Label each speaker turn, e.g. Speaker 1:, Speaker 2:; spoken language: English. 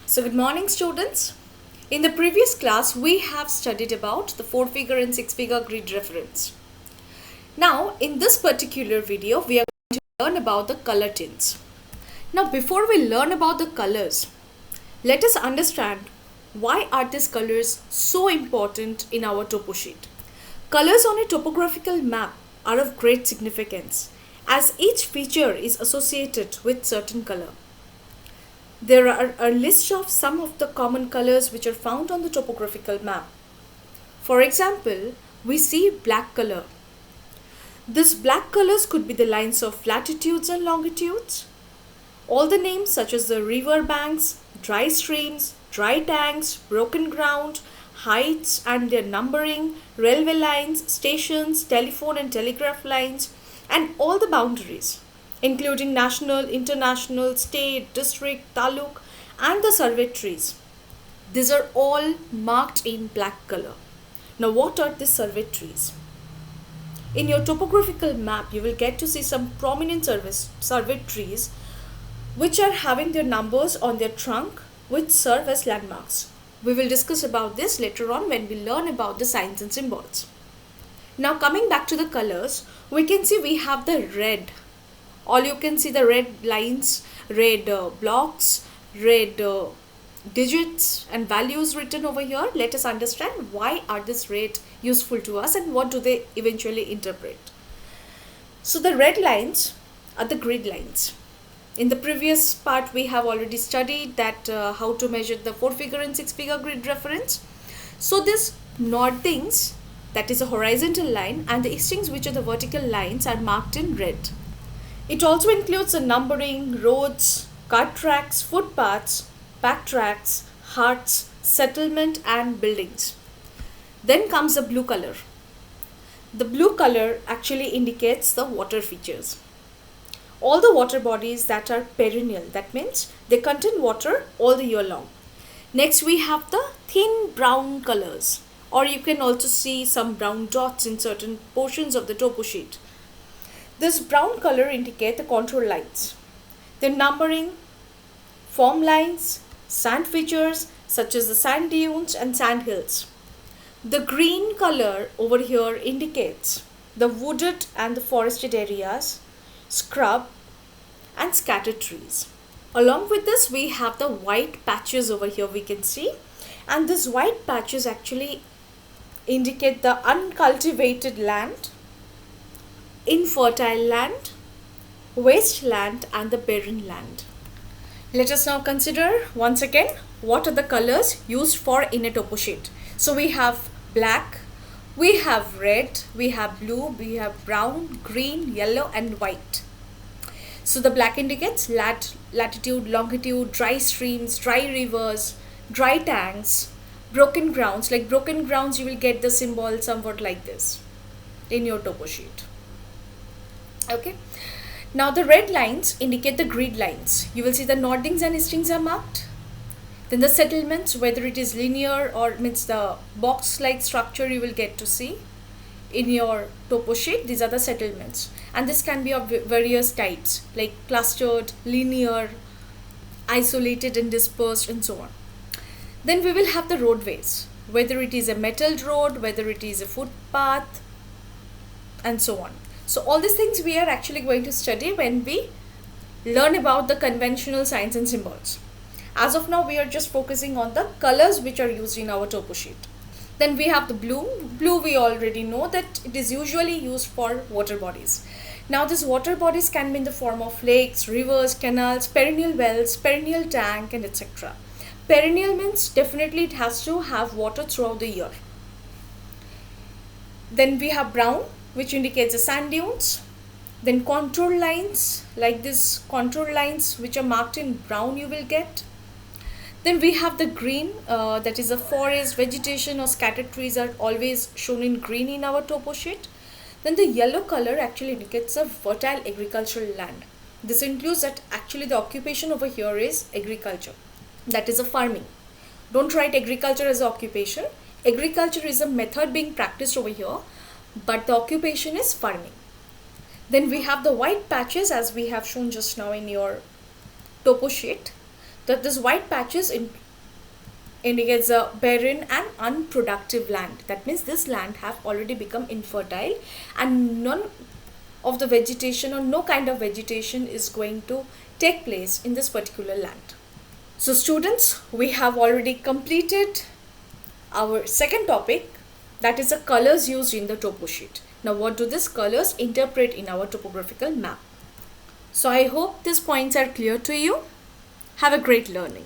Speaker 1: So good morning students. In the previous class we have studied about the 4-figure and 6-figure grid reference. Now in this particular video we are going to learn about the color tints. Now before we learn about the colors, let us understand why are these colors so important in our topo sheet. Colors on a topographical map are of great significance as each feature is associated with certain color. There are a list of some of the common colors which are found on the topographical map. For example, we see black color. This black colors could be the lines of latitudes and longitudes. All the names such as the river banks, dry streams, dry tanks, broken ground, heights and their numbering, railway lines, stations, telephone and telegraph lines, and all the boundaries, including national, international, state, district, taluk, and the survey trees. These are all marked in black color. Now, what are the survey trees? In your topographical map, you will get to see some prominent survey trees which are having their numbers on their trunk which serve as landmarks. We will discuss about this later on when we learn about the signs and symbols. Now coming back to the colors, we can see we have the red. All you can see the red lines, red blocks, red digits and values written over here. Let us understand why are this red useful to us and what do they eventually interpret. So the red lines are the grid lines. In the previous part we have already studied that how to measure the 4-figure and 6-figure grid reference. So this northings, that is a horizontal line, and the eastings, which are the vertical lines, are marked in red. It also includes the numbering, roads, cart tracks, footpaths, back tracks, huts, settlement and buildings. Then comes the blue color. The blue color actually indicates the water features. All the water bodies that are perennial, that means they contain water all the year long. Next we have the thin brown colors, or you can also see some brown dots in certain portions of the topo sheet. This brown color indicates the contour lines. The numbering, form lines, sand features such as the sand dunes and sand hills. The green color over here indicates the wooded and the forested areas, scrub and scattered trees. Along with this we have the white patches over here we can see, and these white patches actually indicate the uncultivated land, infertile land, wasteland and the barren land. Let us now consider once again what are the colors used for in a topo sheet. So we have black, we have red, we have blue, we have brown, green, yellow and white. So the black indicates latitude, longitude, dry streams, dry rivers, dry tanks, broken grounds. Like broken grounds, you will get the symbol somewhat like this in your topo sheet. Okay. Now the red lines indicate the grid lines. You will see the northings and eastings are marked. Then the settlements, whether it is linear or means the box-like structure, you will get to see in your topo sheet. These are the settlements, and this can be of various types like clustered, linear, isolated and dispersed and so on. Then we will have the roadways, whether it is a metalled road, whether it is a footpath and so on. So all these things we are actually going to study when we learn about the conventional signs and symbols. As of now we are just focusing on the colors which are used in our topo sheet. Then we have the blue. Blue we already know that it is usually used for water bodies. Now these water bodies can be in the form of lakes, rivers, canals, perennial wells, perennial tank and etc. Perennial means definitely it has to have water throughout the year. Then we have brown, which indicates the sand dunes. Then contour lines, like this contour lines which are marked in brown you will get. Then we have the green, that is a forest, vegetation or scattered trees are always shown in green in our topo sheet. Then the yellow color actually indicates a fertile agricultural land. This includes that actually the occupation over here is agriculture, that is a farming. Don't write agriculture as an occupation. Agriculture is a method being practiced over here, but the occupation is farming. Then we have the white patches as we have shown just now in your topo sheet. that this white patches indicates a barren and unproductive land. That means this land have already become infertile and none of the vegetation or no kind of vegetation is going to take place in this particular land. So students, we have already completed our second topic, that is the colors used in the topo sheet. Now what do these colors interpret in our topographical map? So I hope these points are clear to you. Have a great learning.